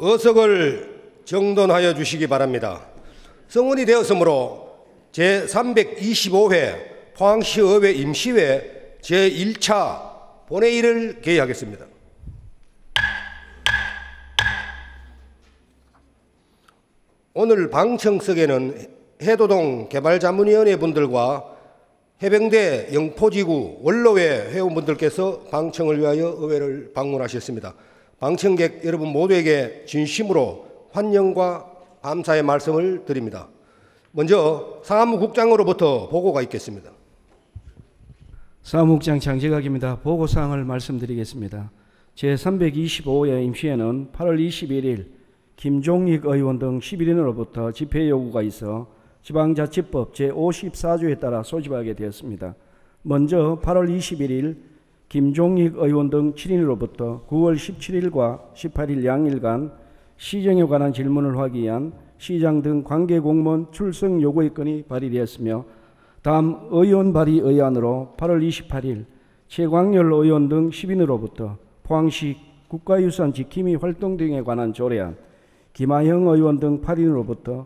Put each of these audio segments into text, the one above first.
어석을 정돈하여 주시기 바랍니다. 성원이 되었으므로 제325회 포항시의회 임시회 제1차 본회의를 개의하겠습니다. 오늘 방청석에는 해도동 개발자문위원회 분들과 해병대 영포지구 원로회 회원분들께서 방청을 위하여 의회를 방문하셨습니다. 방청객 여러분 모두에게 진심으로 환영과 감사의 말씀을 드립니다. 먼저 사무국장으로부터 보고가 있겠습니다. 사무국장 장재각입니다. 보고사항을 말씀드리겠습니다. 제325회 임시회는 8월 21일 김종익 의원 등 11인으로부터 집회 요구가 있어 지방자치법 제54조에 따라 소집하게 되었습니다. 먼저 8월 21일 김종익 의원 등 7인으로부터 9월 17일과 18일 양일간 시정에 관한 질문을 하기 위한 시장 등 관계공무원 출석 요구의 건이 발의되었으며 다음 의원 발의 의안으로 8월 28일 최광열 의원 등 10인으로부터 포항시 국가유산 지킴이 활동 등에 관한 조례안, 김하영 의원 등 8인으로부터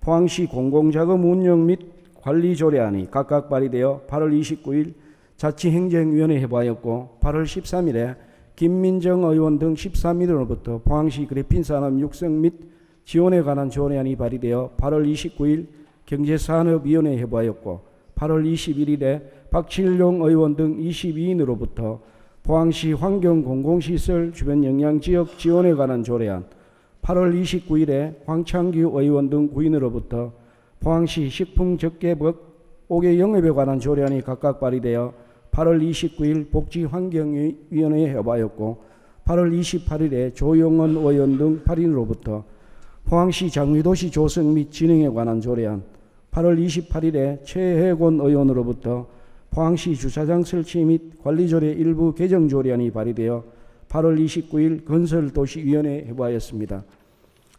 포항시 공공자금 운영 및 관리 조례안이 각각 발의되어 8월 29일 자치행정위원회에 해부하였고 8월 13일에 김민정 의원 등 13인으로부터 포항시 그래핀산업 육성 및 지원에 관한 조례안이 발의되어 8월 29일 경제산업위원회에 해부하였고 8월 21일에 박칠용 의원 등 22인으로부터 포항시 환경공공시설 주변 영향지역 지원에 관한 조례안, 8월 29일에 황창규 의원 등 9인으로부터 포항시 식품적개법 5개 영업에 관한 조례안이 각각 발의되어 8월 29일 복지환경위원회에 해부하였고 8월 28일에 조영원 의원 등 8인으로부터 포항시 장위도시 조성 및 진흥에 관한 조례안, 8월 28일에 최혜곤 의원으로부터 포항시 주차장 설치 및 관리조례 일부 개정 조례안이 발의되어 8월 29일 건설도시위원회에 해부하였습니다.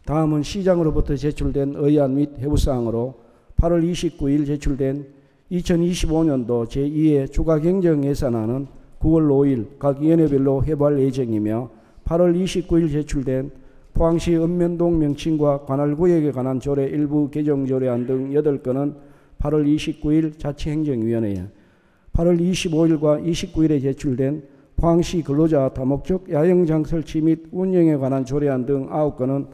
다음은 시장으로부터 제출된 의안 및 해부사항으로 8월 29일 제출된 2025년도 제2회 추가경정예산안은 9월 5일 각 위원회별로 해부할 예정이며 8월 29일 제출된 포항시 읍면동 명칭과 관할구역에 관한 조례 일부 개정 조례안 등 8건은 8월 29일 자치행정위원회에, 8월 25일과 29일에 제출된 포항시 근로자 다목적 야영장 설치 및 운영에 관한 조례안 등 9건은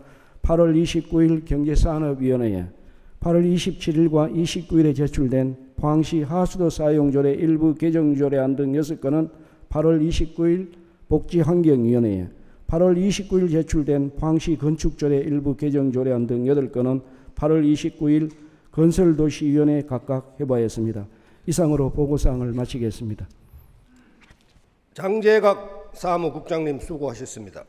8월 29일 경제산업위원회에, 8월 27일과 29일에 제출된 포항시 하수도 사용조례 일부 개정 조례안 등 6건은 8월 29일 복지환경위원회에, 8월 29일 제출된 포항시 건축조례 일부 개정 조례안 등 8건은 8월 29일 건설도시위원회에 각각 해부하였습니다. 이상으로 보고사항을 마치겠습니다. 장재각 사무국장님 수고하셨습니다.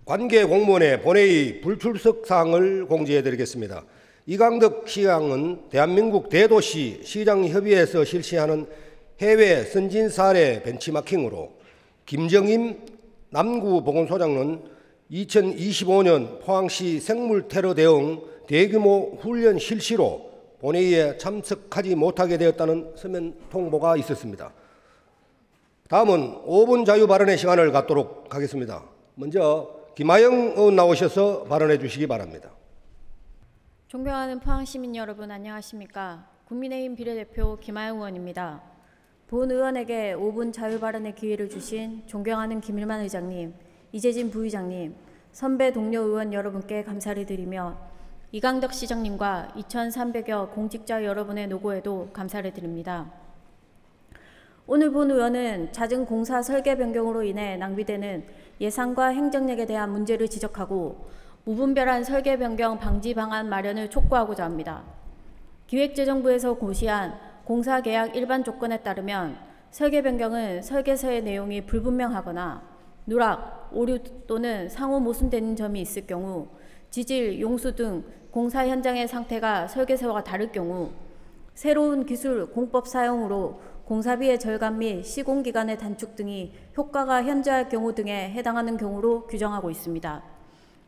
관계 공무원의 본회의 불출석 사항을 공지해드리겠습니다. 이강덕 시장은 대한민국 대도시 시장협의회에서 실시하는 해외 선진 사례 벤치마킹으로 김정임 남구보건소장은 2025년 포항시 생물테러 대응 대규모 훈련 실시로 본회의에 참석하지 못하게 되었다는 서면 통보가 있었습니다. 다음은 5분 자유 발언의 시간을 갖도록 하겠습니다. 먼저 김하영 의원 나오셔서 발언해 주시기 바랍니다. 존경하는 포항시민 여러분 안녕하십니까. 국민의힘 비례대표 김하영 의원입니다. 본 의원에게 5분 자유 발언의 기회를 주신 존경하는 김일만 의장님, 이재진 부의장님, 선배 동료 의원 여러분께 감사를 드리며 이강덕 시장님과 2,300여 공직자 여러분의 노고에도 감사를 드립니다. 오늘 본 의원은 잦은 공사 설계 변경으로 인해 낭비되는 예산과 행정력에 대한 문제를 지적하고 무분별한 설계 변경 방지 방안 마련을 촉구하고자 합니다. 기획재정부에서 고시한 공사계약 일반 조건에 따르면 설계 변경은 설계서의 내용이 불분명하거나 누락, 오류 또는 상호 모순되는 점이 있을 경우, 지질, 용수 등 공사 현장의 상태가 설계서와 다를 경우, 새로운 기술, 공법 사용으로 공사비의 절감 및 시공기간의 단축 등이 효과가 현저할 경우 등에 해당하는 경우로 규정하고 있습니다.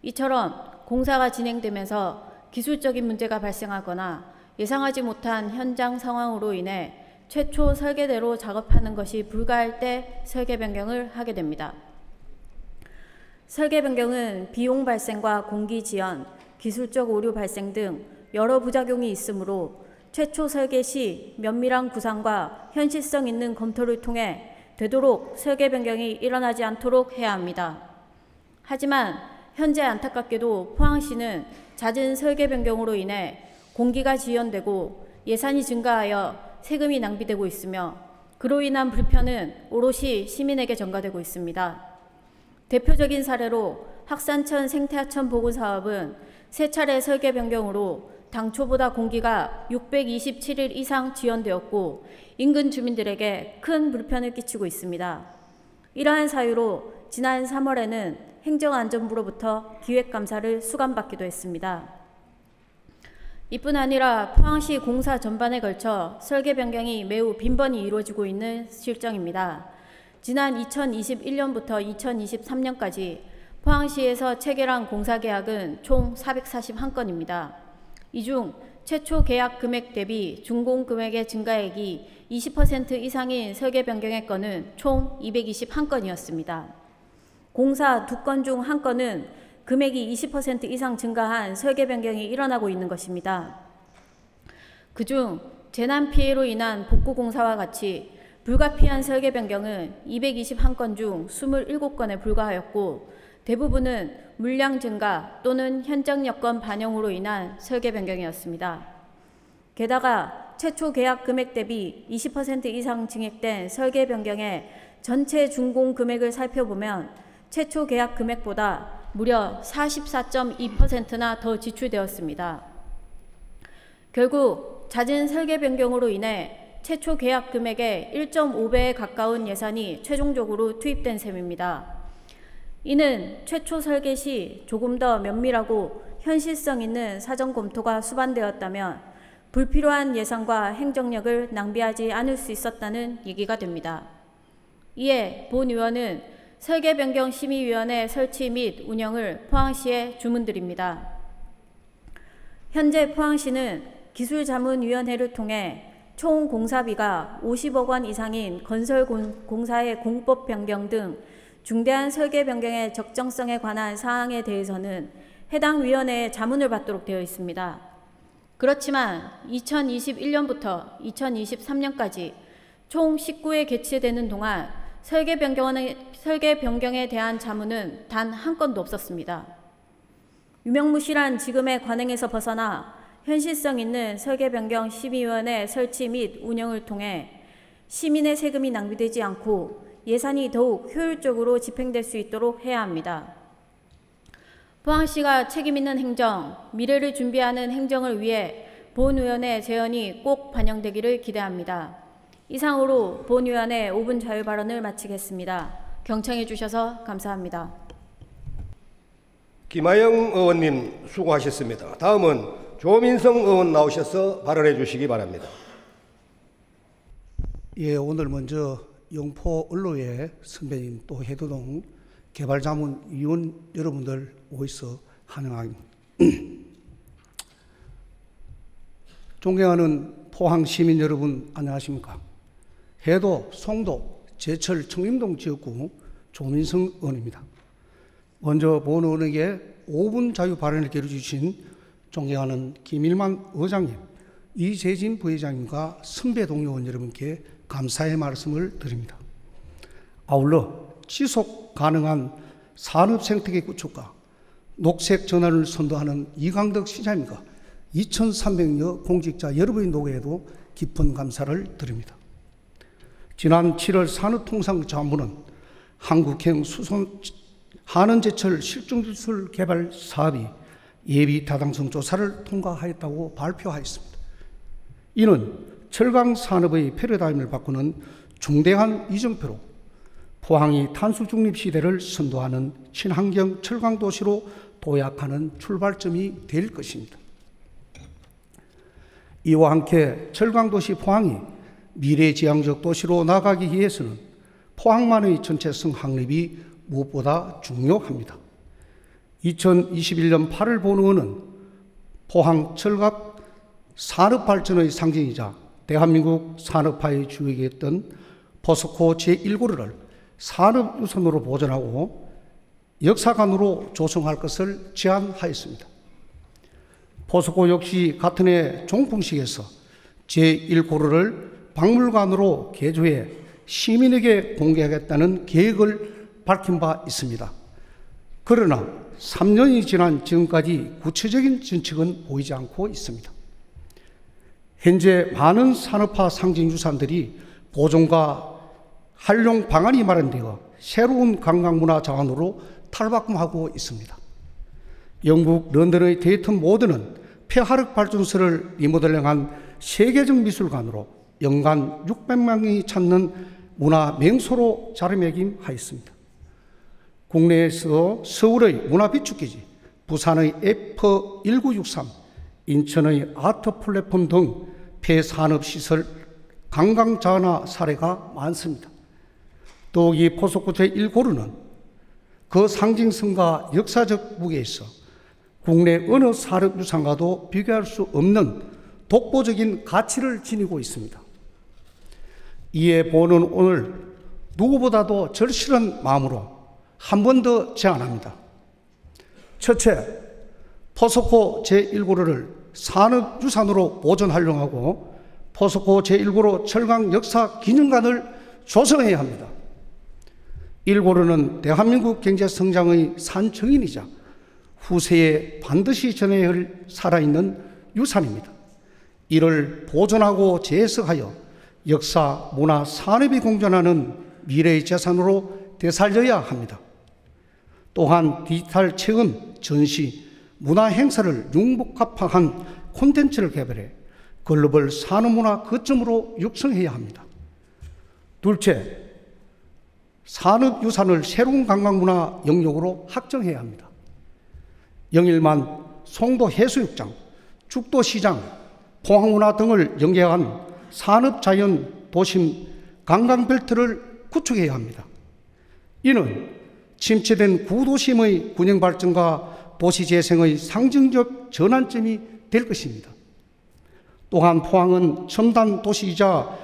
이처럼 공사가 진행되면서 기술적인 문제가 발생하거나 예상하지 못한 현장 상황으로 인해 최초 설계대로 작업하는 것이 불가할 때 설계 변경을 하게 됩니다. 설계 변경은 비용 발생과 공기 지연, 기술적 오류 발생 등 여러 부작용이 있으므로 최초 설계 시 면밀한 구상과 현실성 있는 검토를 통해 되도록 설계 변경이 일어나지 않도록 해야 합니다. 하지만 현재 안타깝게도 포항시는 잦은 설계 변경으로 인해 공기가 지연되고 예산이 증가하여 세금이 낭비되고 있으며 그로 인한 불편은 오롯이 시민에게 전가되고 있습니다. 대표적인 사례로 학산천 생태하천 보건 사업은 3차례 설계 변경으로 당초보다 공기가 627일 이상 지연되었고 인근 주민들에게 큰 불편을 끼치고 있습니다. 이러한 사유로 지난 3월에는 행정안전부로부터 기획감사를 수감받기도 했습니다. 이뿐 아니라 포항시 공사 전반에 걸쳐 설계 변경이 매우 빈번히 이루어지고 있는 실정입니다. 지난 2021년부터 2023년까지 포항시에서 체결한 공사계약은 총 441건입니다. 이 중 최초 계약 금액 대비 준공 금액의 증가액이 20% 이상인 설계 변경의 건은 총 221건이었습니다. 공사 2건 중 1건은 금액이 20% 이상 증가한 설계 변경이 일어나고 있는 것입니다. 그중 재난 피해로 인한 복구 공사와 같이 불가피한 설계 변경은 221건 중 27건에 불과하였고 대부분은 물량 증가 또는 현장 여건 반영으로 인한 설계 변경이었습니다. 게다가 최초 계약 금액 대비 20% 이상 증액된 설계 변경의 전체 준공 금액을 살펴보면 최초 계약 금액보다 무려 44.2%나 더 지출되었습니다. 결국 잦은 설계 변경으로 인해 최초 계약 금액의 1.5배에 가까운 예산이 최종적으로 투입된 셈입니다. 이는 최초 설계 시 조금 더 면밀하고 현실성 있는 사전 검토가 수반되었다면 불필요한 예산과 행정력을 낭비하지 않을 수 있었다는 얘기가 됩니다. 이에 본 의원은 설계 변경 심의위원회 설치 및 운영을 포항시에 주문드립니다. 현재 포항시는 기술자문위원회를 통해 총 공사비가 50억 원 이상인 건설 공사의 공법 변경 등 중대한 설계 변경의 적정성에 관한 사항에 대해서는 해당 위원회에 자문을 받도록 되어 있습니다. 그렇지만 2021년부터 2023년까지 총 19회 개최되는 동안 설계 변경에 대한 자문은 단 한 건도 없었습니다. 유명무실한 지금의 관행에서 벗어나 현실성 있는 설계 변경 심의위원회 설치 및 운영을 통해 시민의 세금이 낭비되지 않고 예산이 더욱 효율적으로 집행될 수 있도록 해야 합니다. 포항시가 책임있는 행정, 미래를 준비하는 행정을 위해 본위원회 제언이 꼭 반영되기를 기대합니다. 이상으로 본위원회 5분 자유 발언을 마치겠습니다. 경청해 주셔서 감사합니다. 김하영 의원님 수고하셨습니다. 다음은 조민성 의원 나오셔서 발언해 주시기 바랍니다. 예, 오늘 먼저 영포 언로회 선배님 또 해도동 개발자문위원 여러분들 오셔서 환영합니다. 존경하는 포항 시민 여러분 안녕하십니까? 해도, 송도, 제철, 청림동 지역구 조민성 의원입니다. 먼저 본 의원에게 5분 자유 발언을 기울여주신 존경하는 김일만 의장님, 이재진 부회장님과 선배 동료 의원 여러분께 감사의 말씀을 드립니다. 아울러 지속 가능한 산업 생태계 구축과 녹색 전환을 선도하는 이강덕 시장님과 2,300여 공직자 여러분의 노고에도 깊은 감사를 드립니다. 지난 7월 산업통상자원부는 한국형 수송 한원제철 실증기술 개발 사업이 예비 타당성 조사를 통과하였다고 발표하였습니다. 이는 철강 산업의 패러다임을 바꾸는 중대한 이정표로 포항이 탄소 중립 시대를 선도하는 친환경 철강 도시로 도약하는 출발점이 될 것입니다. 이와 함께 철강 도시 포항이 미래지향적 도시로 나가기 위해서는 포항만의 전체성 확립이 무엇보다 중요합니다. 2021년 8월 본의원은 포항 철갑 산업발전의 상징이자 대한민국 산업화의 주역이었던 포스코 제1고리를 산업유산으로 보존하고 역사관으로 조성할 것을 제안하였습니다. 포스코 역시 같은 해 종풍식에서 제1고르를 박물관으로 개조해 시민에게 공개하겠다는 계획을 밝힌 바 있습니다. 그러나 3년이 지난 지금까지 구체적인 진척은 보이지 않고 있습니다. 현재 많은 산업화 상징유산들이 보존과 활용 방안이 마련되어 새로운 관광문화 자원으로 탈바꿈하고 있습니다. 영국 런던의 데이턴 모드는 폐화력 발전소를 리모델링한 세계적 미술관으로 연간 600명이 찾는 문화 명소로 자리매김하였습니다. 국내에서 서울의 문화비축기지, 부산의 F1963, 인천의 아트 플랫폼 등 폐산업시설 관광자원화 사례가 많습니다. 더욱이 포스코 제1고르는 그 상징성과 역사적 무게에서 국내 어느 산업유산과도 비교할 수 없는 독보적인 가치를 지니고 있습니다. 이에 보는 오늘 누구보다도 절실한 마음으로 한 번 더 제안합니다. 첫째, 포스코 제1고르를 산업유산으로 보존 활용하고 포스코 제1고로 철강 역사 기념관을 조성해야 합니다. 1고르는 대한민국 경제 성장의 산증인이자 후세에 반드시 전해야 할 살아있는 유산입니다. 이를 보존하고 재해석하여 역사, 문화, 산업이 공존하는 미래의 재산으로 되살려야 합니다. 또한 디지털 체험, 전시, 문화 행사를 융복합한 콘텐츠를 개발해 글로벌 산업문화 거점으로 육성해야 합니다. 둘째, 산업유산을 새로운 관광문화 영역으로 확정해야 합니다. 영일만, 송도해수욕장, 죽도시장, 포항문화 등을 연계한 산업자연 도심 관광벨트를 구축해야 합니다. 이는 침체된 구도심의 균형발전과 도시재생의 상징적 전환점이 될 것입니다. 또한 포항은 첨단 도시이자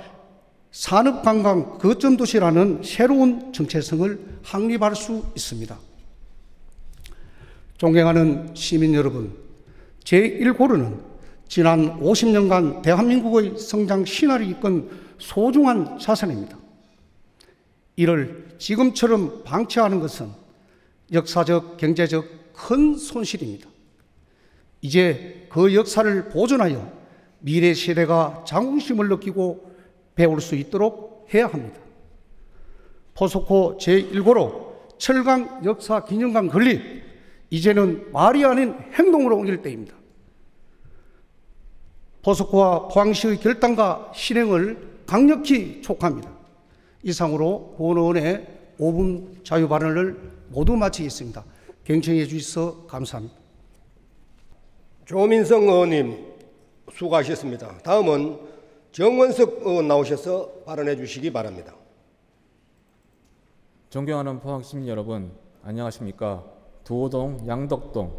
산업관광 거점도시라는 새로운 정체성을 확립할 수 있습니다. 존경하는 시민 여러분, 제1고르는 지난 50년간 대한민국의 성장 신화를 이끈 소중한 자산입니다. 이를 지금처럼 방치하는 것은 역사적, 경제적 큰 손실입니다. 이제 그 역사를 보존하여 미래 세대가 자긍심을 느끼고 배울 수 있도록 해야 합니다. 포스코 제1고로 철강 역사 기념관 건립, 이제는 말이 아닌 행동으로 옮길 때입니다. 포스코와 포항시의 결단과 실행을 강력히 촉구합니다. 이상으로 본의원의 5분 자유 발언을 모두 마치겠습니다. 경청해 주셔서 감사합니다. 조민성 의원님 수고하셨습니다. 다음은 정원석 의원 나오셔서 발언해 주시기 바랍니다. 존경하는 포항시민 여러분, 안녕하십니까? 두호동, 양덕동,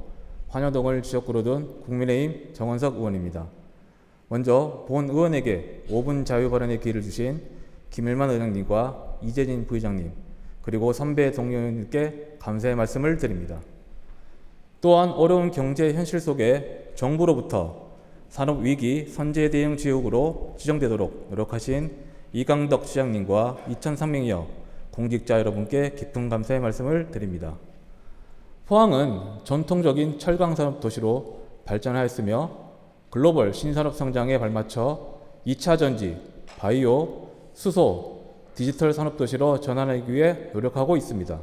환여동을 지역구로 둔 국민의힘 정원석 의원입니다. 먼저 본 의원에게 5분 자유 발언의 기회를 주신 김일만 의장님과 이재진 부의장님, 그리고 선배 동료님께 감사의 말씀을 드립니다. 또한 어려운 경제 현실 속에 정부로부터 산업위기 선제 대응 지역으로 지정되도록 노력하신 이강덕 시장님과 2,300여 공직자 여러분께 깊은 감사의 말씀을 드립니다. 포항은 전통적인 철강산업 도시로 발전하였으며 글로벌 신산업 성장에 발맞춰 2차 전지, 바이오, 수소, 디지털 산업 도시로 전환하기 위해 노력하고 있습니다.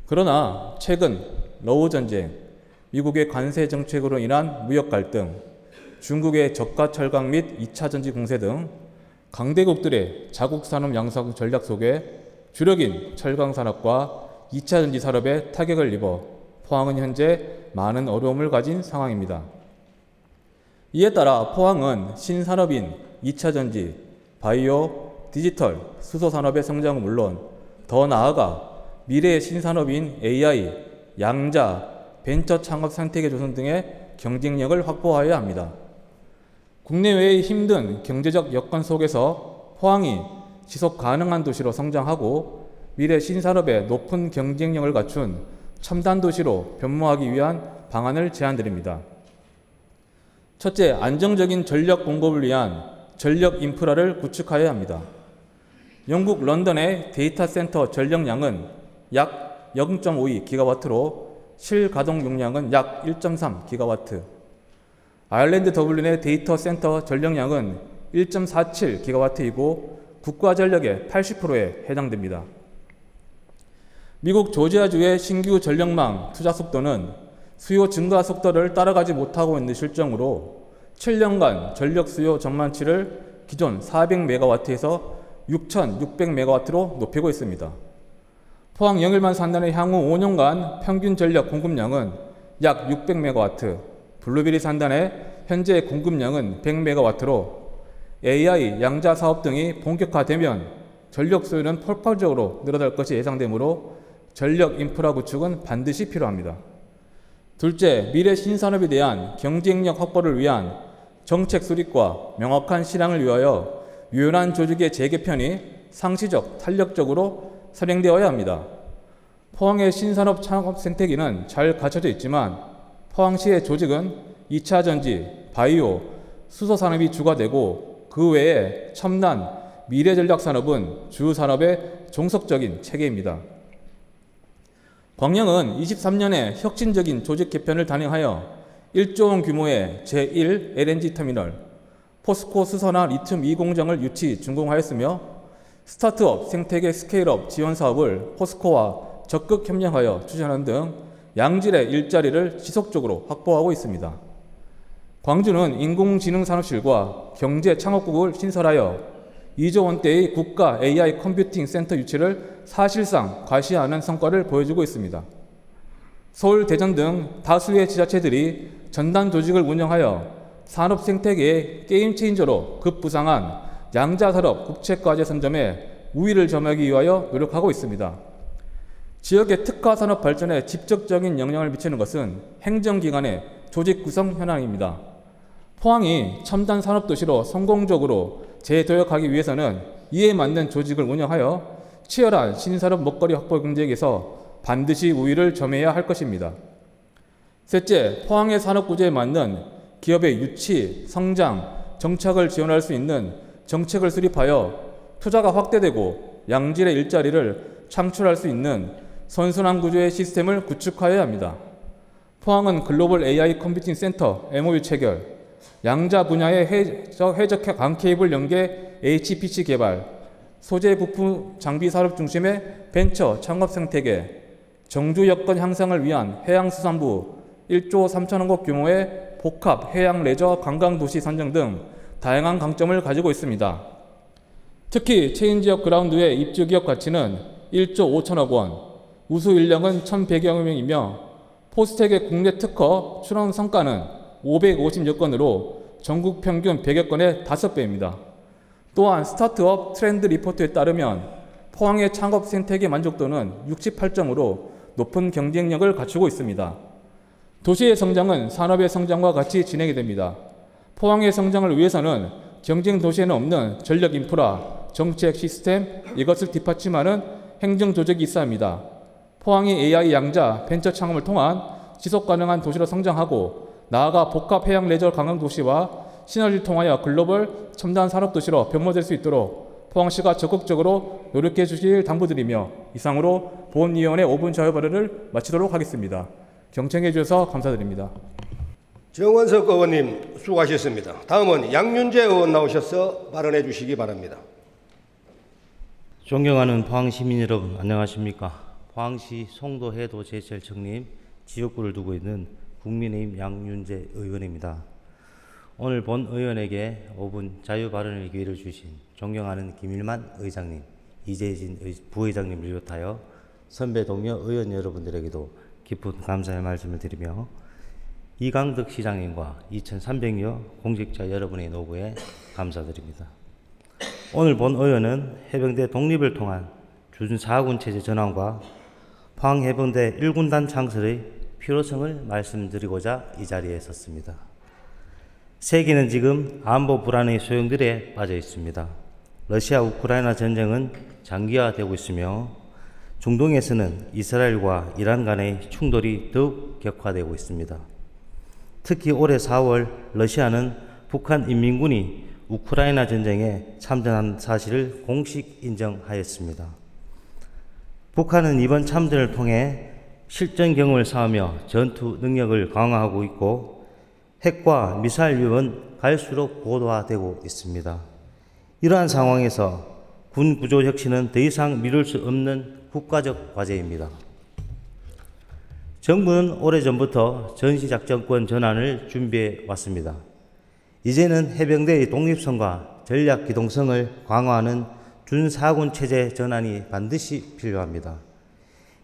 그러나 최근 러우 전쟁, 미국의 관세 정책으로 인한 무역 갈등, 중국의 저가 철강 및 2차 전지 공세 등 강대국들의 자국 산업 양성 전략 속에 주력인 철강 산업과 2차 전지 산업에 타격을 입어 포항은 현재 많은 어려움을 가진 상황입니다. 이에 따라 포항은 신산업인 2차 전지, 바이오, 디지털, 수소 산업의 성장은 물론 더 나아가 미래의 신산업인 AI, 양자, 벤처 창업 생태계 조성 등의 경쟁력을 확보하여야 합니다. 국내외의 힘든 경제적 여건 속에서 포항이 지속 가능한 도시로 성장하고 미래 신산업의 높은 경쟁력을 갖춘 첨단 도시로 변모하기 위한 방안을 제안드립니다. 첫째, 안정적인 전력 공급을 위한 전력 인프라를 구축하여야 합니다. 영국 런던의 데이터 센터 전력량은 약 0.52기가와트로 실가동 용량은 약 1.3기가와트, 아일랜드 더블린의 데이터 센터 전력량은 1.47기가와트이고 국가전력의 80%에 해당됩니다. 미국 조지아주의 신규 전력망 투자 속도는 수요 증가 속도를 따라가지 못하고 있는 실정으로 7년간 전력 수요 전망치를 기존 400메가와트에서 6,600메가와트로 높이고 있습니다. 포항 영일만 산단의 향후 5년간 평균 전력 공급량은 약 600메가와트, 블루베리 산단의 현재 공급량은 100메가와트로 AI, 양자 사업 등이 본격화되면 전력 수요는 폭발적으로 늘어날 것이 예상되므로 전력 인프라 구축은 반드시 필요합니다. 둘째, 미래 신산업에 대한 경쟁력 확보를 위한 정책 수립과 명확한 실행을 위하여 유연한 조직의 재개편이 상시적, 탄력적으로 선행되어야 합니다. 포항의 신산업 창업 생태계는 잘 갖춰져 있지만 포항시의 조직은 2차 전지, 바이오, 수소 산업이 주가 되고 그 외에 첨단, 미래 전략 산업은 주 산업의 종속적인 체계입니다. 광영은 23년에 혁신적인 조직 개편을 단행하여 1조 원 규모의 제1 LNG 터미널, 포스코 수소나 리튬 2공장을 유치, 준공하였으며 스타트업, 생태계 스케일업 지원 사업을 포스코와 적극 협력하여 추진하는 등 양질의 일자리를 지속적으로 확보하고 있습니다. 광주는 인공지능산업실과 경제창업국을 신설하여 2조 원대의 국가 AI 컴퓨팅 센터 유치를 사실상 과시하는 성과를 보여주고 있습니다. 서울, 대전 등 다수의 지자체들이 전단 조직을 운영하여 산업 생태계의 게임 체인저로 급부상한 양자산업 국책과제 선점에 우위를 점하기 위하여 노력하고 있습니다. 지역의 특화 산업 발전에 직접적인 영향을 미치는 것은 행정기관의 조직 구성 현황입니다. 포항이 첨단 산업도시로 성공적으로 재도약하기 위해서는 이에 맞는 조직을 운영하여 치열한 신산업 먹거리 확보 경쟁에서 반드시 우위를 점해야 할 것입니다. 셋째, 포항의 산업구조에 맞는 기업의 유치, 성장, 정착을 지원할 수 있는 정책을 수립하여 투자가 확대되고 양질의 일자리를 창출할 수 있는 선순환 구조의 시스템을 구축하여야 합니다. 포항은 글로벌 AI 컴퓨팅 센터 MOU 체결, 양자 분야의 해적 강 케이블 연계 HPC 개발, 소재 부품 장비 산업 중심의 벤처 창업 생태계, 정주 여건 향상을 위한 해양수산부 1조 3천억원 규모의 복합 해양 레저 관광도시 선정 등 다양한 강점을 가지고 있습니다. 특히 체인지역 그라운드의 입주기업 가치는 1조 5천억 원, 우수 인력은 1,100여 명이며 포스텍의 국내 특허 출원 성과는 550여 건으로 전국 평균 100여 건의 5배입니다. 또한 스타트업 트렌드 리포트에 따르면 포항의 창업 생태계 만족도는 68점으로 높은 경쟁력을 갖추고 있습니다. 도시의 성장은 산업의 성장과 같이 진행이 됩니다. 포항의 성장을 위해서는 경쟁 도시에는 없는 전력 인프라, 정책 시스템, 이것을 뒷받침하는 행정 조직이 있어야 합니다. 포항이 AI 양자, 벤처 창업을 통한 지속 가능한 도시로 성장하고 나아가 복합 해양 레저 관광 도시와 시너지를 통하여 글로벌 첨단 산업 도시로 변모될 수 있도록 포항시가 적극적으로 노력해 주실 당부드리며 이상으로 보훈위원회 5분 자유 발언을 마치도록 하겠습니다. 경청해 주셔서 감사드립니다. 정원석 의원님 수고하셨습니다. 다음은 양윤재 의원 나오셔서 발언해 주시기 바랍니다. 존경하는 포항시민 여러분 안녕하십니까. 포항시 송도해도 제철 청림 지역구를 두고 있는 국민의힘 양윤재 의원입니다. 오늘 본 의원에게 5분 자유 발언의 기회를 주신 존경하는 김일만 의장님, 이재진 부의장님을 비롯하여 선배 동료 의원 여러분들에게도 깊은 감사의 말씀을 드리며 이강덕 시장님과 2,300여 공직자 여러분의 노고에 감사드립니다. 오늘 본 의원은 해병대 독립을 통한 주둔 4군 체제 전환과 포항해병대 1군단 창설의 필요성을 말씀드리고자 이 자리에 섰습니다. 세계는 지금 안보 불안의 소용돌이에 빠져 있습니다. 러시아 우크라이나 전쟁은 장기화되고 있으며 중동에서는 이스라엘과 이란 간의 충돌이 더욱 격화되고 있습니다. 특히 올해 4월 러시아는 북한 인민군이 우크라이나 전쟁에 참전한 사실을 공식 인정하였습니다. 북한은 이번 참전을 통해 실전 경험을 쌓으며 전투 능력을 강화하고 있고 핵과 미사일 위협은 갈수록 고도화되고 있습니다. 이러한 상황에서 군 구조 혁신은 더 이상 미룰 수 없는 국가적 과제입니다. 정부는 오래전부터 전시작전권 전환을 준비해 왔습니다. 이제는 해병대의 독립성과 전략 기동성을 강화하는 준사군 체제 전환이 반드시 필요합니다.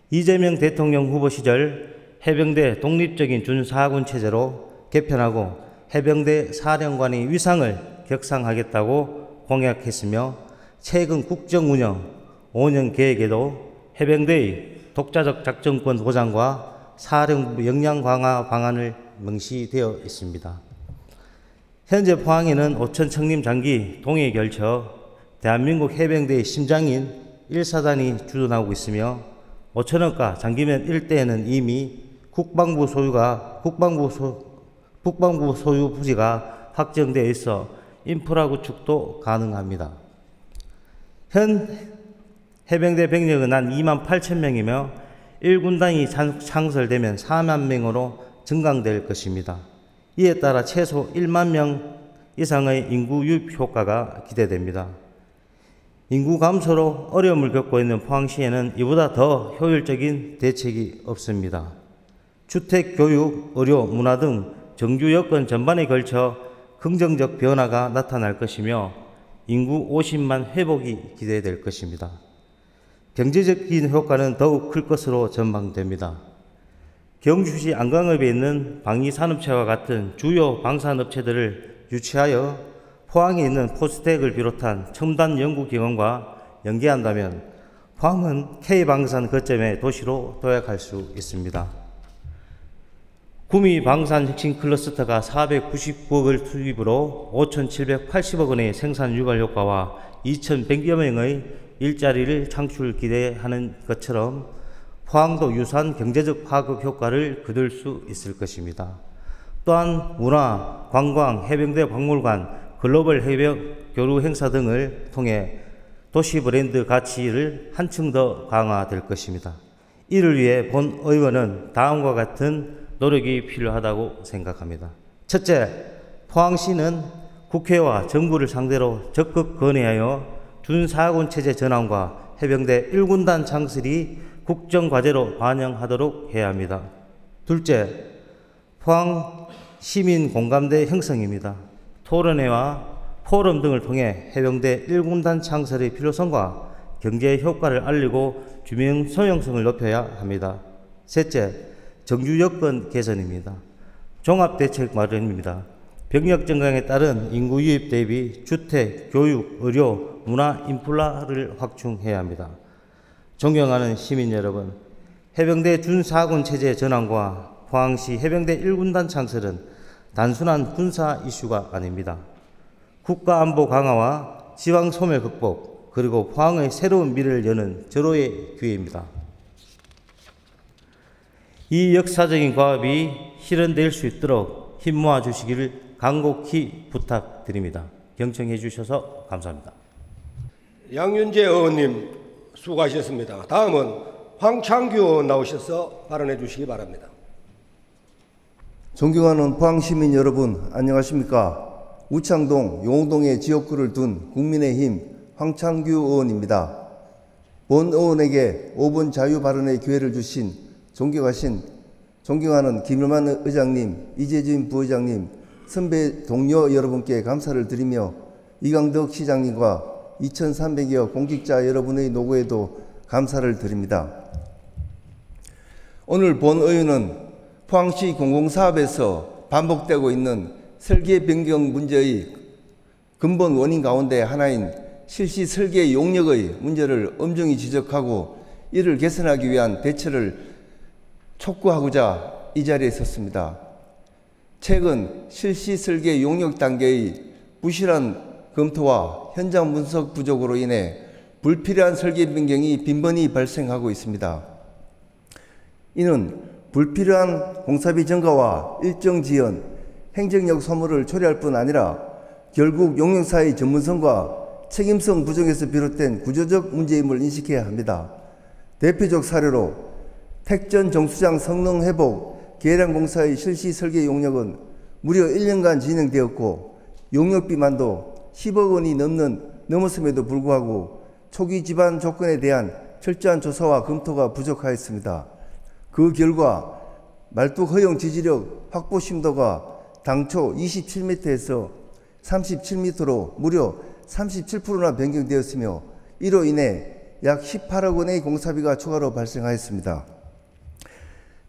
이재명 대통령 후보 시절 해병대 독립적인 준사군 체제로 개편하고 해병대 사령관의 위상을 격상하겠다고 공약했으며 최근 국정운영 5년 계획에도 해병대의 독자적 작전권 보장과 사령부 역량 강화 방안을 명시되어 있습니다. 현재 포항에는 5천 청림 장기 동해에 걸쳐 대한민국 해병대의 심장인 1사단이 주둔하고 있으며 5천억가 장기면 일대에는 이미 국방부 소유 부지가 확정되어 있어 인프라 구축도 가능합니다. 현 해병대 병력은 한 2만 8천 명이며 1군단이 창설되면 4만 명으로 증강될 것입니다. 이에 따라 최소 1만 명 이상의 인구 유입 효과가 기대됩니다. 인구 감소로 어려움을 겪고 있는 포항시에는 이보다 더 효율적인 대책이 없습니다. 주택, 교육, 의료, 문화 등 정주 여건 전반에 걸쳐 긍정적 변화가 나타날 것이며 인구 50만 회복이 기대될 것입니다. 경제적인 효과는 더욱 클 것으로 전망됩니다. 경주시 안강읍에 있는 방위산업체와 같은 주요 방산업체들을 유치하여 포항에 있는 포스텍을 비롯한 첨단 연구기관과 연계한다면 포항은 K방산 거점의 도시로 도약할 수 있습니다. 구미 방산 혁신 클러스터가 499억을 투입으로 5,780억 원의 생산 유발 효과와 2,100여 명의 일자리를 창출 기대하는 것처럼 포항도 유사한 경제적 파급 효과를 거둘 수 있을 것입니다. 또한 문화, 관광, 해병대 박물관, 글로벌 해병 교류 행사 등을 통해 도시 브랜드 가치를 한층 더 강화될 것입니다. 이를 위해 본 의원은 다음과 같은 노력이 필요하다고 생각합니다. 첫째, 포항시는 국회와 정부를 상대로 적극 건의하여 준사군 체제 전환과 해병대 1군단 창설이 국정과제로 반영하도록 해야 합니다. 둘째, 포항 시민 공감대 형성입니다. 토론회와 포럼 등을 통해 해병대 1군단 창설의 필요성과 경제 효과를 알리고 주민 소용성을 높여야 합니다. 셋째, 정주 여건 개선입니다. 종합대책 마련입니다. 병력 증강에 따른 인구 유입 대비 주택, 교육, 의료, 문화 인프라를 확충해야 합니다. 존경하는 시민 여러분, 해병대 준사군 체제 전환과 포항시 해병대 1군단 창설은 단순한 군사 이슈가 아닙니다. 국가안보 강화와 지방 소멸 극복, 그리고 포항의 새로운 미래를 여는 절호의 기회입니다. 이 역사적인 과업이 실현될 수 있도록 힘 모아 주시기를 간곡히 부탁드립니다. 경청해 주셔서 감사합니다. 양윤재 의원님 수고하셨습니다. 다음은 황창규 의원 나오셔서 발언해 주시기 바랍니다. 존경하는 포항시민 여러분, 안녕하십니까? 우창동, 용동의 지역구를 둔 국민의힘 황창규 의원입니다. 본 의원에게 5분 자유 발언의 기회를 주신 존경하는 김일만 의장님, 이재진 부의장님, 선배 동료 여러분께 감사를 드리며 이강덕 시장님과 2,300여 공직자 여러분의 노고에도 감사를 드립니다. 오늘 본 의원은 포항시 공공사업에서 반복되고 있는 설계 변경 문제의 근본 원인 가운데 하나인 실시 설계 용역의 문제를 엄중히 지적하고 이를 개선하기 위한 대처를 촉구하고자 이 자리에 섰습니다. 최근 실시 설계 용역 단계의 부실한 검토와 현장 분석 부족으로 인해 불필요한 설계 변경이 빈번히 발생하고 있습니다. 이는 불필요한 공사비 증가와 일정 지연, 행정력 소모를 초래할 뿐 아니라 결국 용역사의 전문성과 책임성 부족에서 비롯된 구조적 문제임을 인식해야 합니다. 대표적 사례로 택전 정수장 성능 회복 계량 공사의 실시 설계 용역은 무려 1년간 진행되었고 용역비만도 10억 원이 넘었음에도 불구하고 초기 지반 조건에 대한 철저한 조사와 검토가 부족하였습니다. 그 결과 말뚝 허용 지지력 확보 심도가 당초 27m에서 37m로 무려 37%나 변경되었으며 이로 인해 약 18억 원의 공사비가 추가로 발생하였습니다.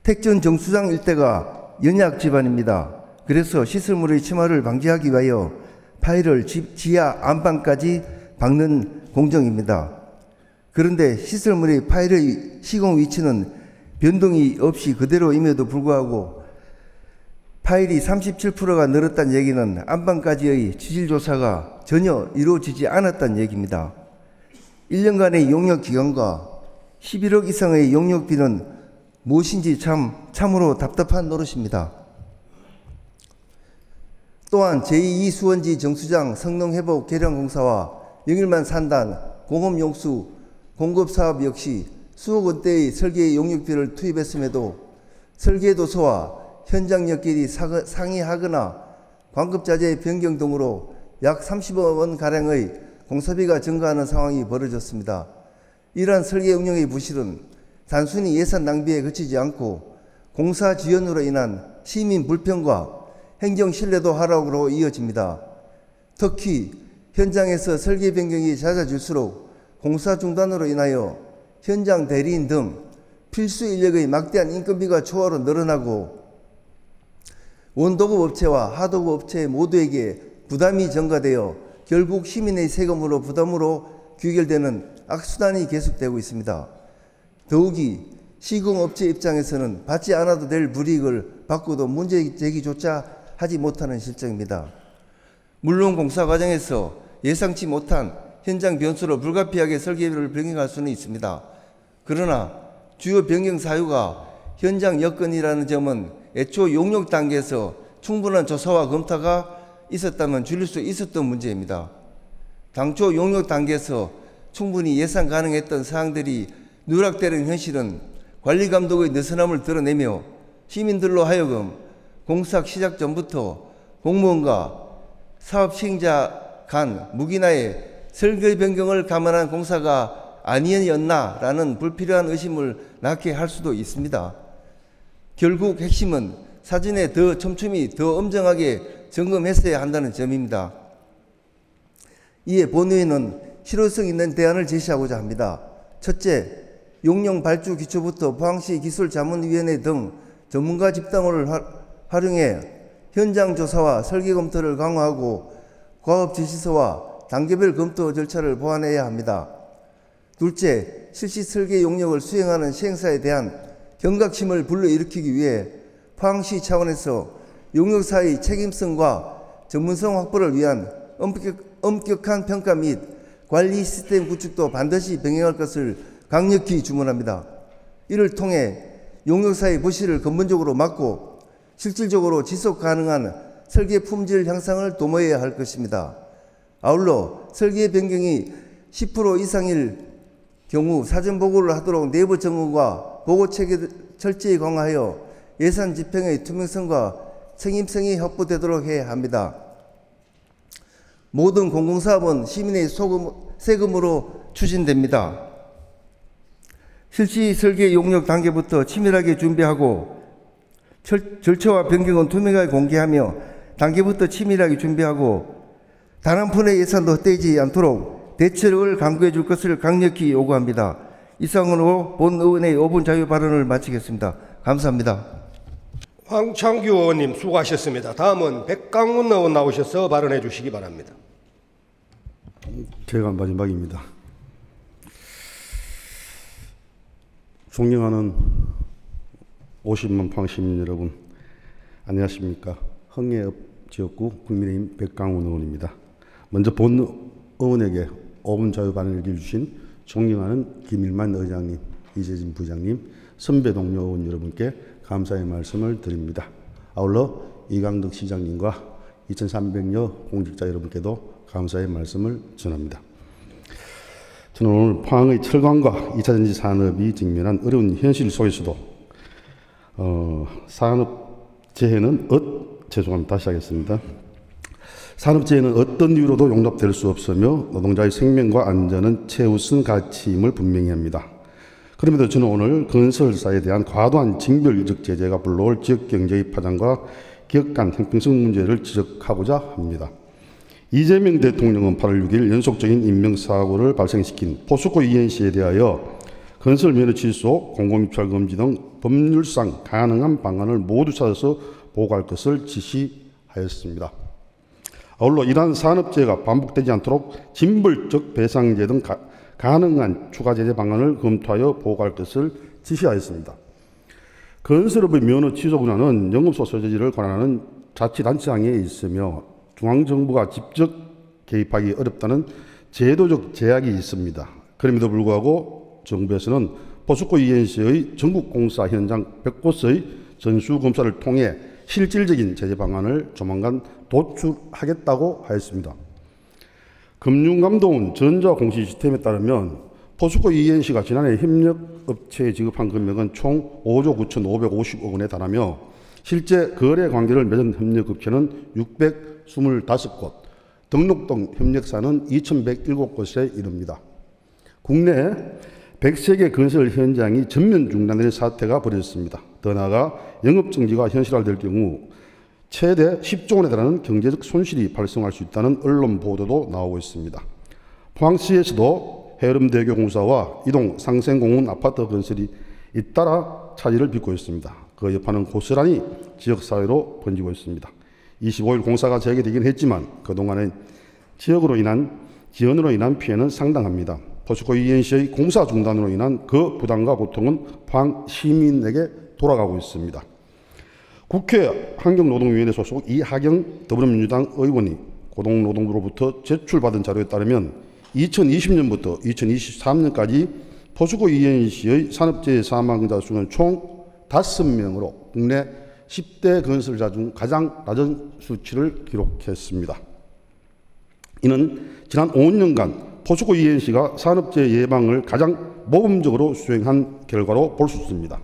택전 정수장 일대가 연약 지반입니다. 그래서 시설물의 침하를 방지하기 위하여 파일을 지하 안방까지 박는 공정입니다. 그런데 시설물의 파일의 시공 위치는 변동이 없이 그대로임에도 불구하고 파일이 37%가 늘었다는 얘기는 안방까지의 지질조사가 전혀 이루어지지 않았다는 얘기입니다. 1년간의 용역 기간과 11억 이상의 용역비는 무엇인지 참으로 답답한 노릇입니다. 또한 제2 수원지 정수장 성능회복 개량공사와 영일만 산단, 공업용수, 공급사업 역시 수억 원대의 설계 용역비를 투입했음에도 설계도서와 현장역끼리 상이하거나 관급자재 변경 등으로 약 30억 원가량의 공사비가 증가하는 상황이 벌어졌습니다. 이러한 설계 운영의 부실은 단순히 예산 낭비에 그치지 않고 공사 지연으로 인한 시민 불평과 행정 신뢰도 하락으로 이어집니다. 특히 현장에서 설계 변경이 잦아질수록 공사 중단으로 인하여 현장 대리인 등 필수 인력의 막대한 인건비가 추가로 늘어나고 원도급 업체와 하도급 업체 모두에게 부담이 증가되어 결국 시민의 세금으로 부담으로 귀결되는 악순환이 계속되고 있습니다. 더욱이 시공업체 입장에서는 받지 않아도 될 불이익을 받고도 문제 제기조차 하지 못하는 실정입니다. 물론 공사 과정에서 예상치 못한 현장 변수로 불가피하게 설계를 변경할 수는 있습니다. 그러나 주요 변경 사유가 현장 여건이라는 점은 애초 용역 단계에서 충분한 조사와 검토가 있었다면 줄일 수 있었던 문제입니다. 당초 용역 단계에서 충분히 예상 가능했던 사항들이 누락되는 현실은 관리감독의 느슨함을 드러내며 시민들로 하여금 공사 시작 전부터 공무원과 사업 시행자 간 무기나에 설계 변경을 감안한 공사가 아니었나라는 불필요한 의심을 낳게 할 수도 있습니다. 결국 핵심은 사전에 더 촘촘히 더 엄정하게 점검했어야 한다는 점입니다. 이에 본회의는 실효성 있는 대안을 제시하고자 합니다. 첫째, 용역 발주 기초부터 포항시 기술자문위원회 등 전문가 집단을 활용해 현장 조사와 설계 검토를 강화하고 과업 지시서와 단계별 검토 절차를 보완해야 합니다. 둘째, 실시 설계 용역을 수행하는 시행사에 대한 경각심을 불러일으키기 위해 포항시 차원에서 용역사의 책임성과 전문성 확보를 위한 엄격한 평가 및 관리 시스템 구축도 반드시 병행할 것을 강력히 주문합니다. 이를 통해 용역사의 부실을 근본적으로 막고 실질적으로 지속 가능한 설계 품질 향상을 도모해야 할 것입니다. 아울러 설계 변경이 10% 이상일 경우 사전 보고를 하도록 내부 점검과 보고 체계를 철저히 강화하여 예산 집행의 투명성과 책임성이 확보되도록 해야 합니다. 모든 공공사업은 시민의 세금으로 추진됩니다. 실시 설계 용역 단계부터 치밀하게 준비하고 절차와 변경은 투명하게 공개하며 단계부터 치밀하게 준비하고 단 한 푼의 예산도 헛되지 않도록 대책을 강구해 줄 것을 강력히 요구합니다. 이상으로 본 의원의 5분 자유 발언을 마치겠습니다. 감사합니다. 황창규 의원님 수고하셨습니다. 다음은 백강훈 의원 나오셔서 발언해 주시기 바랍니다. 제가 마지막입니다. 존경하는 50만 포항시민 여러분, 안녕하십니까. 흥해읍 지역구 국민의힘 백강훈 의원입니다. 먼저 본 의원에게 5분 자유 발언을 주신 존경하는 김일만 의장님, 이재진 부장님, 선배 동료 의원 여러분께 감사의 말씀을 드립니다. 아울러 이강덕 시장님과 2300여 공직자 여러분께도 감사의 말씀을 전합니다. 저는 오늘 포항의 철강과 2차전지 산업이 직면한 어려운 현실 속에서도 산업재해는 죄송합니다. 다시 하겠습니다. 산업재해는 어떤 이유로도 용납될 수 없으며 노동자의 생명과 안전은 최우선 가치임을 분명히 합니다. 그럼에도 저는 오늘 건설사에 대한 과도한 징별적 제재가 불러올 지역경제의 파장과 기업 간 형평성 문제를 지적하고자 합니다. 이재명 대통령은 8월 6일 연속적인 인명사고를 발생시킨 포스코 ENC에 대하여 건설 면허 취소, 공공입찰 금지 등 법률상 가능한 방안을 모두 찾아서 보고할 것을 지시하였습니다. 아울러 이러한 산업재해가 반복되지 않도록 징벌적 배상제 등 가능한 추가 제재 방안을 검토하여 보고할 것을 지시하였습니다. 건설업의 면허 취소 권한은 영업소득 소재지를 관할하는 자치단체장에 있으며 중앙정부가 직접 개입하기 어렵다는 제도적 제약이 있습니다. 그럼에도 불구하고 정부에서는 포스코 ENC의 전국공사 현장 100곳의 전수검사를 통해 실질적인 제재 방안을 조만간 도출하겠다고 하였습니다. 금융감독원 전자공시시스템에 따르면 포스코 ENC가 지난해 협력업체에 지급한 금액은 총 5조 9,550억 원에 달하며 실제 거래 관계를 맺은 협력업체는 625곳, 등록된 협력사는 2,107곳에 이릅니다. 국내 103개 건설 현장이 전면 중단되는 사태가 벌어졌습니다. 더 나아가 영업정지가 현실화될 경우 최대 10조 원에 달하는 경제적 손실이 발생할 수 있다는 언론 보도도 나오고 있습니다. 포항시에서도 해름대교공사와 이동 상생공원 아파트 건설이 잇따라 차질을 빚고 있습니다. 그 여파는 고스란히 지역사회로 번지고 있습니다. 25일 공사가 재개되긴 했지만 그동안의 지연으로 인한 피해는 상당합니다. 포스코 ENC의 공사 중단으로 인한 그 부담과 고통은 포항 시민에게 돌아가고 있습니다. 국회 환경노동위원회 소속 이하경 더불어민주당 의원이 고동노동부로부터 제출받은 자료에 따르면 2020년부터 2023년까지 포스코 ENC의 산업재해 사망자 수는 총 5명으로 국내 10대 건설사 중 가장 낮은 수치를 기록했습니다. 이는 지난 5년간 포스코 ENC가 산업재해 예방을 가장 모범적으로 수행한 결과로 볼 수 있습니다.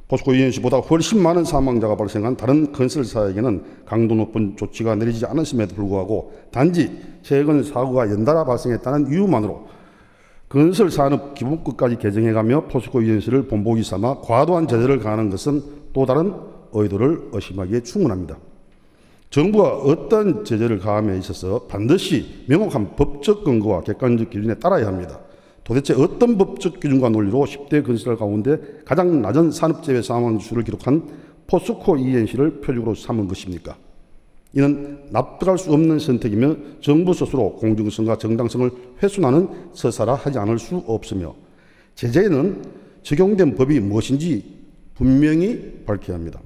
포스코 ENC보다 훨씬 많은 사망자가 발생한 다른 건설사에게는 강도 높은 조치가 내리지 않았음에도 불구하고 단지 최근 사고가 연달아 발생했다는 이유만으로 건설산업기본법까지 개정해가며 포스코 ENC를 본보기 삼아 과도한 제재를 가하는 것은 또 다른 의도를 의심하기에 충분합니다. 정부가 어떤 제재를 가함에 있어서 반드시 명확한 법적 근거와 객관적 기준에 따라야 합니다. 도대체 어떤 법적 기준과 논리로 10대 건설 가운데 가장 낮은 산업재해 사망 수를 기록한 포스코 ENC를 표적으로 삼은 것입니까? 이는 납득할 수 없는 선택이며 정부 스스로 공정성과 정당성을 훼손하는 서사라 하지 않을 수 없으며 제재에는 적용된 법이 무엇인지 분명히 밝혀야 합니다.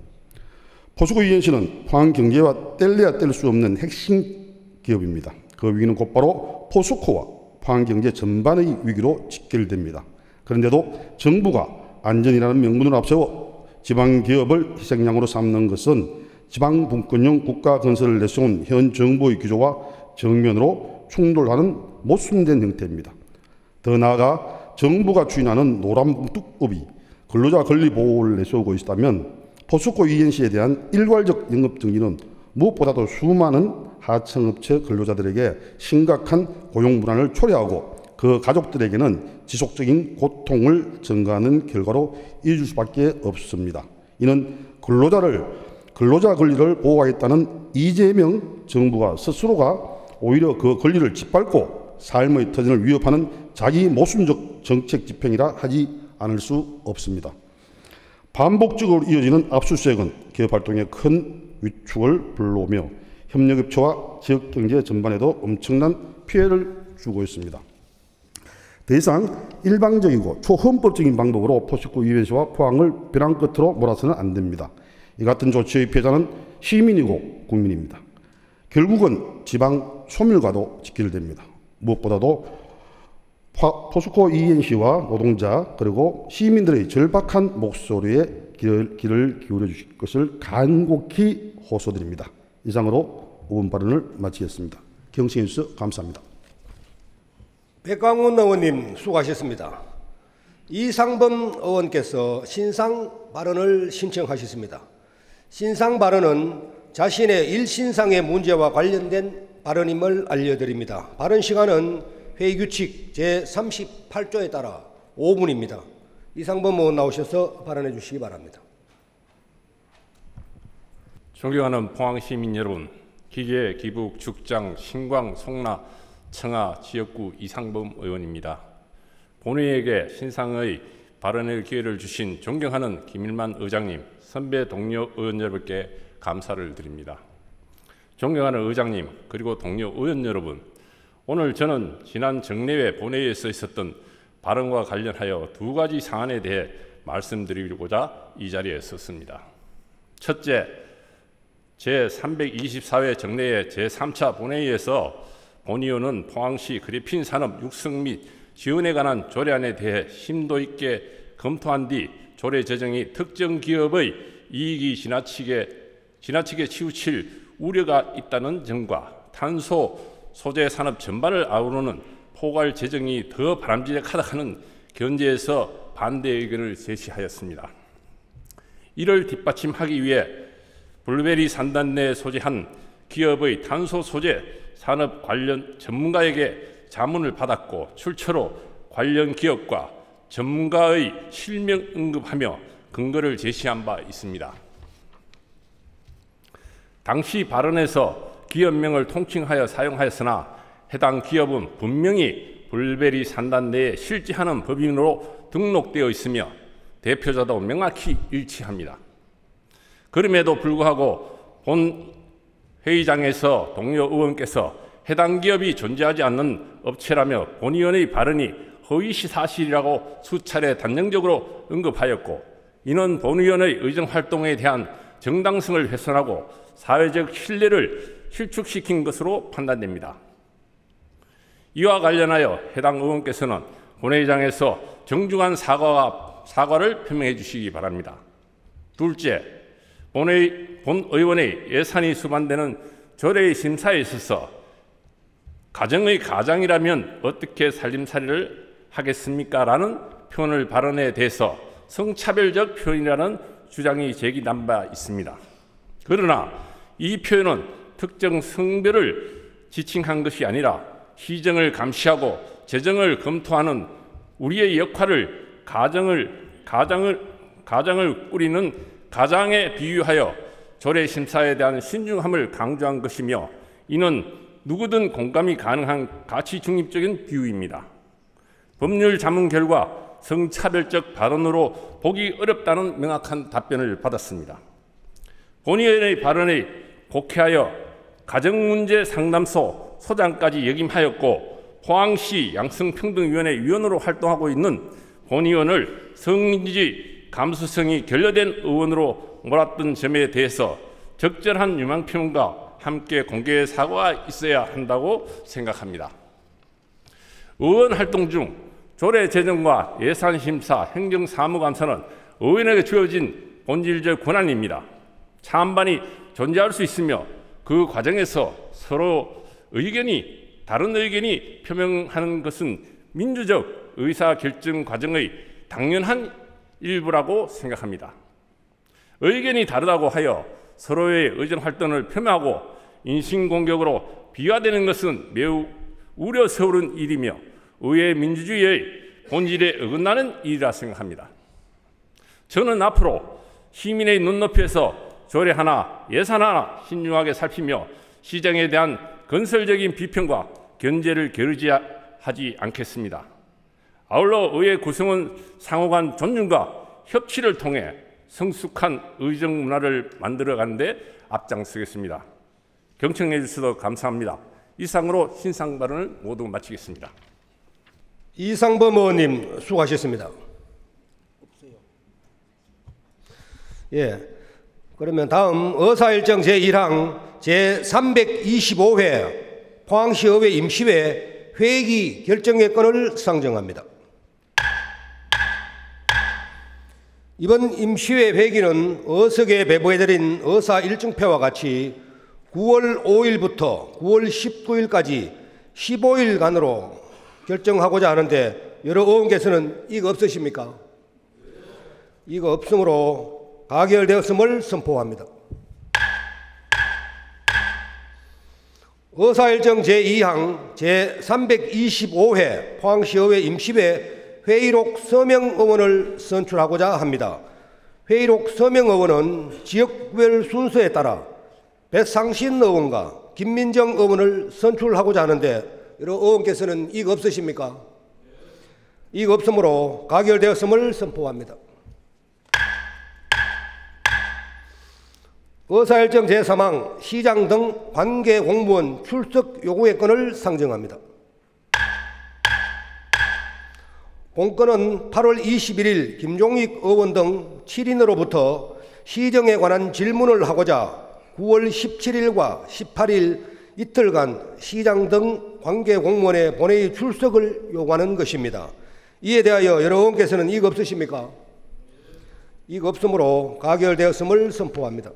포스코 ENC는 포항 경제와 뗄래야 뗄 수 없는 핵심 기업입니다. 그 위기는 곧바로 포스코와 포항 경제 전반의 위기로 직결됩니다. 그런데도 정부가 안전이라는 명분을 앞세워 지방 기업을 희생양으로 삼는 것은 지방 분권형 국가 건설을 내세운 현 정부의 기조와 정면으로 충돌하는 모순된 형태입니다. 더 나아가 정부가 추진하는 노란봉투법이 근로자 권리 보호를 내세우고 있다면 포스코 ENC에 대한 일괄적 영업 정지는 무엇보다도 수많은 하청업체 근로자들에게 심각한 고용 불안을 초래하고 그 가족들에게는 지속적인 고통을 증가하는 결과로 이어질 수밖에 없습니다. 이는 근로자 권리를 보호하겠다는 이재명 정부가 스스로가 오히려 그 권리를 짓밟고 삶의 터전을 위협하는 자기 모순적 정책 집행이라 하지 않을 수 없습니다. 반복적으로 이어지는 압수수색은 기업 활동에 큰 위축을 불러오며 협력업체와 지역경제 전반에도 엄청난 피해를 주고 있습니다. 더 이상 일방적이고 초헌법적인 방법으로 포스코 ENC와 포항을 벼랑 끝으로 몰아서는 안 됩니다. 이 같은 조치의 피해자는 시민이고 국민입니다. 결국은 지방 소멸과도 직결됩니다. 무엇보다도 포스코 ENC와 노동자 그리고 시민들의 절박한 목소리에 귀를 기울여 주실 것을 간곡히 호소드립니다. 이상으로 5분 발언을 마치겠습니다. 경청해 주셔서 감사합니다. 백광훈 의원님 수고하셨습니다. 이상범 의원께서 신상 발언을 신청하셨습니다. 신상 발언은 자신의 일신상의 문제와 관련된 발언임을 알려드립니다. 발언 시간은 회의규칙 제38조에 따라 5분입니다. 이상범 의원 나오셔서 발언해 주시기 바랍니다. 존경하는 포항시민 여러분, 기계, 기북, 죽장, 신광, 송라, 청하 지역구 이상범 의원입니다. 본회의에게 신상의 발언의 기회를 주신 존경하는 김일만 의장님, 선배 동료 의원 여러분께 감사를 드립니다. 존경하는 의장님, 그리고 동료 의원 여러분, 오늘 저는 지난 정례회 본회의에서 있었던 발언과 관련하여 두 가지 사안에 대해 말씀드리고자 이 자리에 섰습니다. 첫째, 제324회 정례회 제3차 본회의에서 본 의원은 포항시 그래핀 산업 육성 및 지원에 관한 조례안에 대해 심도 있게 검토한 뒤 조례 제정이 특정 기업의 이익이 지나치게 치우칠 우려가 있다는 점과 탄소 소재 산업 전반을 아우르는 포괄 제정이 더 바람직하다 하는 견제에서 반대 의견을 제시하였습니다. 이를 뒷받침하기 위해 블루베리 산단 내에 소재한 기업의 탄소 소재 산업 관련 전문가에게 자문을 받았고 출처로 관련 기업과 전문가의 실명 언급하며 근거를 제시한 바 있습니다. 당시 발언에서 기업명을 통칭하여 사용하였으나 해당 기업은 분명히 블루베리 산단 내에 실지하는 법인으로 등록되어 있으며 대표자도 명확히 일치합니다. 그럼에도 불구하고 본 회의장에서 동료 의원께서 해당 기업이 존재하지 않는 업체라며 본 의원의 발언이 허위시 사실이라고 수차례 단정적으로 언급하였고, 이는 본 의원의 의정활동에 대한 정당성을 훼손하고 사회적 신뢰를 실축시킨 것으로 판단됩니다. 이와 관련하여 해당 의원께서는 본회의장에서 정중한 사과를 표명해 주시기 바랍니다. 둘째, 본 의원의 예산이 수반되는 조례의 심사에 있어서 가정의 가장이라면 어떻게 살림살이를 하겠습니까? 라는 표현을 발언에 대해서 성차별적 표현이라는 주장이 제기된 바 있습니다. 그러나 이 표현은 특정 성별을 지칭한 것이 아니라 시정을 감시하고 재정을 검토하는 우리의 역할을 가장을 꾸리는 가장에 비유하여 조례 심사에 대한 신중함을 강조한 것이며, 이는 누구든 공감이 가능한 가치 중립적인 비유입니다. 법률 자문 결과 성차별적 발언으로 보기 어렵다는 명확한 답변을 받았습니다. 본 의원의 발언에 곡해하여 가정문제 상담소 소장까지 역임하였고, 포항시 양성평등위원회 위원으로 활동하고 있는 본 의원을 성인지 감수성이 결여된 의원으로 몰았던 점에 대해서 적절한 유망 표현과 함께 공개 사과가 있어야 한다고 생각합니다. 의원 활동 중 조례 제정과 예산 심사, 행정사무감사는 의원에게 주어진 본질적 권한입니다. 찬반이 존재할 수 있으며 그 과정에서 서로 다른 의견이 표명하는 것은 민주적 의사결정 과정의 당연한 일부라고 생각합니다. 의견이 다르다고 하여 서로의 의정 활동을 폄하하고 인신공격으로 비화되는 것은 매우 우려스러운 일이며 의회 민주주의의 본질에 어긋나는 일이라 생각합니다. 저는 앞으로 시민의 눈높이에서 조례 하나, 예산 하나 신중하게 살피며 시정에 대한 건설적인 비평과 견제를 게으르지 않겠습니다. 아울러 의회 구성은 상호간 존중과 협치를 통해 성숙한 의정 문화를 만들어가는 데 앞장서겠습니다. 경청해 주셔서 감사합니다. 이상으로 신상 발언을 모두 마치겠습니다. 이상범 의원님 수고하셨습니다. 그러면 다음 의사일정 제1항 제325회 포항시의회 임시회 회기 결정의 건을 상정합니다. 이번 임시회 회기는 어석에 배부해드린 의사 일정표와 같이 9월 5일부터 9월 19일까지 15일간으로 결정하고자 하는데 여러 의원께서는 이거 없으십니까? 이거 없으므로 가결되었음을 선포합니다. 의사일정 제2항 제325회 포항시의회 임시회 회의록 서명의원을 선출하고자 합니다. 회의록 서명의원은 지역별 순서에 따라 백상신 의원과 김민정 의원을 선출하고자 하는데 여러 의원께서는 이거 없으십니까? 이거 없으므로 가결되었음을 선포합니다. 의사일정 제3항 시장 등 관계 공무원 출석 요구의 건을 상정합니다. 본건은 8월 21일 김종익 의원 등 7인으로부터 시정에 관한 질문을 하고자 9월 17일과 18일 이틀간 시장 등 관계 공무원의 본회의 출석을 요구하는 것입니다. 이에 대하여 여러 의원께서는 이거 없으십니까? 이거 없으므로 가결되었음을 선포합니다.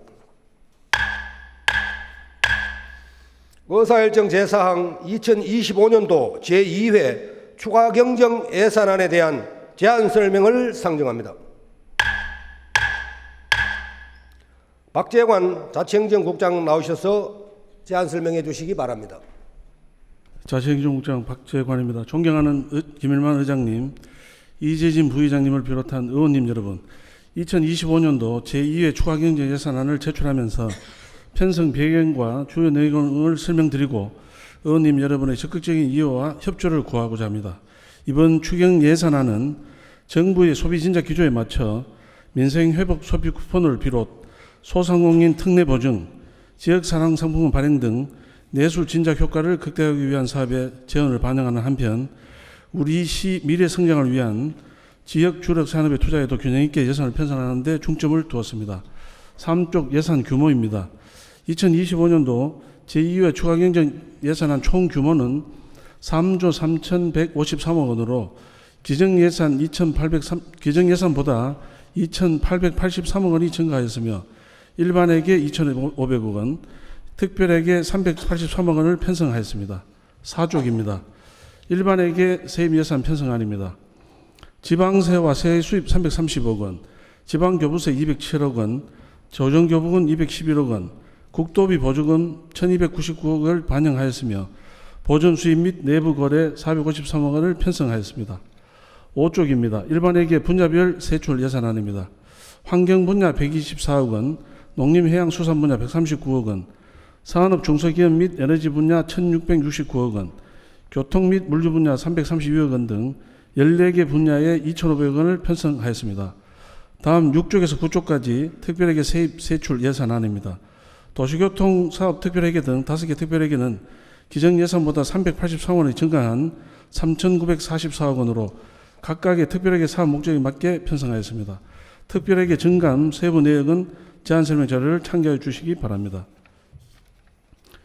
의사일정 제4항 2025년도 제2회 추가 경정 예산안에 대한 제안 설명을 상정합니다. 박재관 자치행정국장 나오셔서 제안 설명해 주시기 바랍니다. 자치행정국장 박재관입니다. 존경하는 김일만 의장님, 이재진 부의장님을 비롯한 의원님 여러분, 2025년도 제2회 추가 경정 예산안을 제출하면서 편성 배경과 주요 내용을 설명드리고 의원님 여러분의 적극적인 이해와 협조를 구하고자 합니다. 이번 추경 예산안은 정부의 소비 진작 기조에 맞춰 민생회복 소비 쿠폰을 비롯 소상공인 특례 보증, 지역사랑 상품권 발행 등 내수 진작 효과를 극대화하기 위한 사업의 제언을 반영하는 한편 우리 시 미래 성장을 위한 지역 주력 산업의 투자에도 균형 있게 예산을 편성하는 데 중점을 두었습니다. 3쪽 예산 규모입니다. 2025년도 제2회 추가경정 예산안 총 규모는 3조 3,153억 원으로 기정예산보다 2,883억 원이 증가하였으며 일반에게 2,500억 원, 특별에게 383억 원을 편성하였습니다. 4쪽입니다. 일반에게 세입 예산 편성안입니다. 지방세와 세액 수입 330억 원, 지방교부세 207억 원, 조정교부금 211억 원, 국도비 보조금 1299억을 반영하였으며 보전 수입 및 내부 거래 453억 원을 편성하였습니다. 5쪽입니다. 일반에게 분야별 세출 예산안입니다. 환경 분야 124억 원, 농림해양수산 분야 139억 원, 산업 중소기업 및 에너지 분야 1669억 원, 교통 및 물류 분야 332억 원 등 14개 분야에 2,500억 원을 편성하였습니다. 다음 6쪽에서 9쪽까지 특별회계 세입 세출 예산안입니다. 도시교통 사업 특별회계 등 5개 특별회계는 기정예산보다 383억 원이 증가한 3,944억 원으로 각각의 특별회계 사업 목적에 맞게 편성하였습니다. 특별회계 증감 세부 내역은 제안 설명 자료를 참고해 주시기 바랍니다.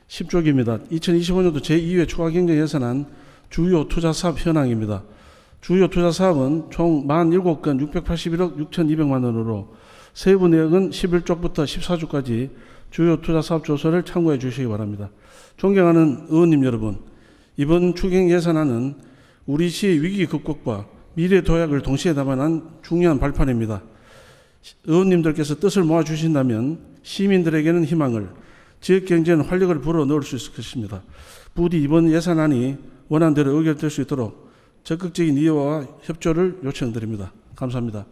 10쪽입니다. 2025년도 제2회 추가 경정 예산안 주요 투자 사업 현황입니다. 주요 투자 사업은 총 47건 681억 6,200만 원으로 세부 내역은 11쪽부터 14쪽까지 주요 투자 사업 조서를 참고해 주시기 바랍니다. 존경하는 의원님 여러분, 이번 추경 예산안은 우리 시의 위기 극복과 미래 도약을 동시에 담아낸 중요한 발판입니다. 의원님들께서 뜻을 모아주신다면 시민들에게는 희망을, 지역경제는 활력을 불어넣을 수 있을 것입니다. 부디 이번 예산안이 원안대로 의결될 수 있도록 적극적인 이해와 협조를 요청드립니다. 감사합니다.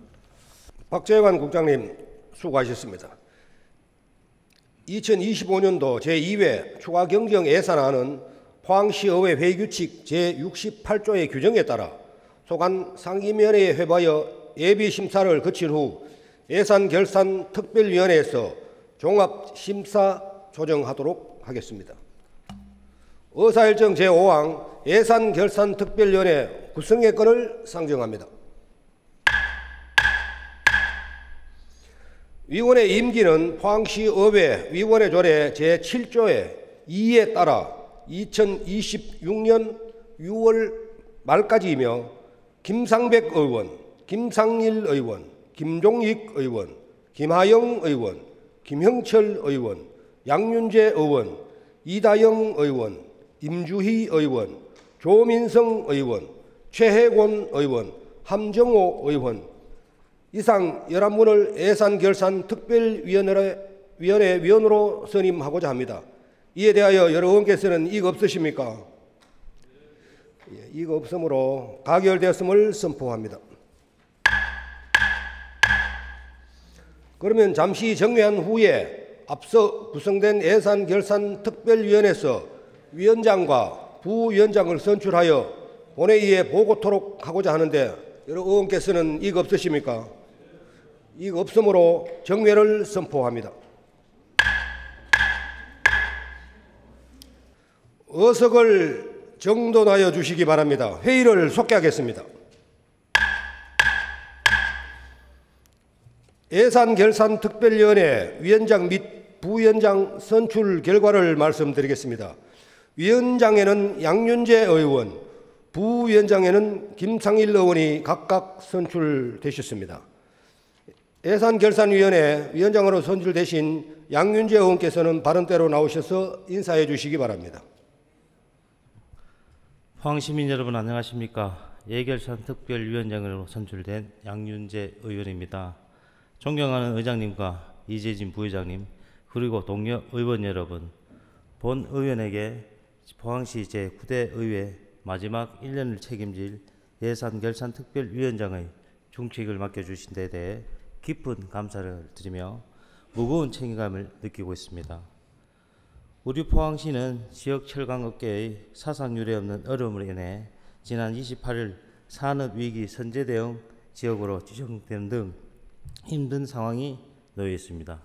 박재관 국장님 수고하셨습니다. 2025년도 제2회 추가 경정 예산안은 포항시의회 회의규칙 제68조의 규정에 따라 소관 상임위원회에 회부하여 예비심사를 거친 후 예산결산특별위원회에서 종합심사 조정하도록 하겠습니다. 의사일정 제5항 예산결산특별위원회 구성의 건을 상정합니다. 위원회 임기는 포항시의회 위원회 조례 제7조의 2에 따라 2026년 6월 말까지이며 김상백 의원, 김상일 의원, 김종익 의원, 김하영 의원, 김형철 의원, 양윤재 의원, 이다영 의원, 임주희 의원, 조민성 의원, 최혜곤 의원, 함정호 의원 이상 11분을 예산결산특별위원회 위원으로 선임하고자 합니다. 이에 대하여 여러 의원께서는 이의 없으십니까? 이의 없으므로 가결되었음을 선포합니다. 그러면 잠시 정회한 후에 앞서 구성된 예산결산특별위원회에서 위원장과 부위원장을 선출하여 본회의에 보고토록 하고자 하는데 여러 의원께서는 이의 없으십니까? 이의 없으므로 정회를 선포합니다. 의석을 정돈하여 주시기 바랍니다. 회의를 속개하겠습니다. 예산결산특별위원회 위원장 및 부위원장 선출 결과를 말씀드리겠습니다. 위원장에는 양윤재 의원, 부위원장에는 김상일 의원이 각각 선출되셨습니다. 예산결산위원회 위원장으로 선출되신 양윤재 의원께서는 발언대로 나오셔서 인사해 주시기 바랍니다. 포항시민 여러분 안녕하십니까? 예결산특별위원장으로 선출된 양윤재 의원입니다. 존경하는 의장님과 이재진 부회장님 그리고 동료 의원 여러분, 본 의원에게 포항시 제9대 의회 마지막 1년을 책임질 예산결산특별위원장의 중책을 맡겨주신 데 대해 깊은 감사를 드리며 무거운 책임감을 느끼고 있습니다. 우리 포항시는 지역 철강업계의 사상 유례없는 어려움으로 인해 지난 28일 산업위기 선제대응 지역으로 지정된 등 힘든 상황이 놓여 있습니다.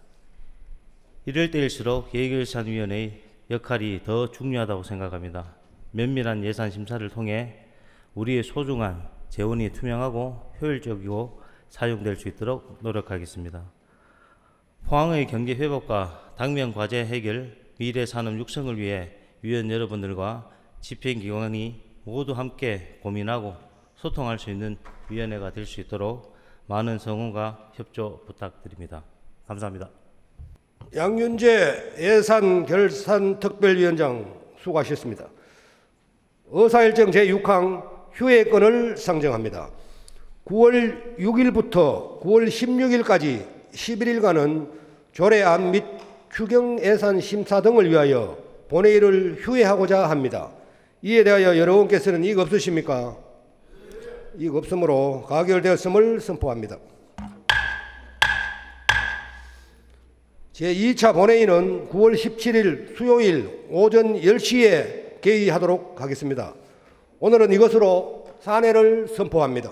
이럴 때일수록 예결산위원회의 역할이 더 중요하다고 생각합니다. 면밀한 예산 심사를 통해 우리의 소중한 재원이 투명하고 효율적이고 사용될 수 있도록 노력하겠습니다. 포항의 경제 회복과 당면 과제 해결, 미래 산업 육성을 위해 위원 여러분들과 집행기관이 모두 함께 고민하고 소통할 수 있는 위원회가 될 수 있도록 많은 성원과 협조 부탁드립니다. 감사합니다. 양윤재 예산결산특별위원장 수고하셨습니다. 의사일정 제6항 휴회권을 상정합니다. 9월 6일부터 9월 16일까지 11일간은 조례안 및 추경예산 심사 등을 위하여 본회의를 휴회하고자 합니다. 이에 대하여 여러 의원께서는 이의 없으십니까? 이의 없으므로 가결되었음을 선포합니다. 제2차 본회의는 9월 17일 수요일 오전 10시에 개의하도록 하겠습니다. 오늘은 이것으로 산회를 선포합니다.